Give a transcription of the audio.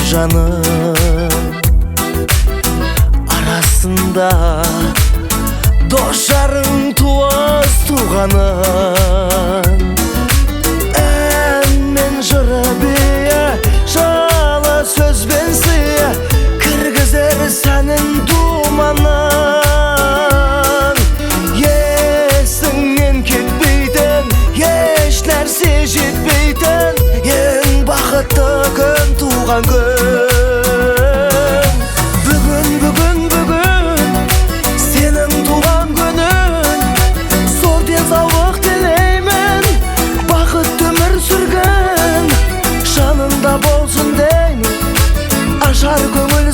жаным арасында дос жарың туыс туғаның ән мен жыры бие жалы сөз бен сыя кіргізер сәнін думанын есіңнен кетпейтін еш нәрсе жетпейтін ең бақытты күн туған күн бүгін сенің туған күнің зор денсаулық тілеймін бақытты өмір сүргін жанында болсын деймін ажар көңіл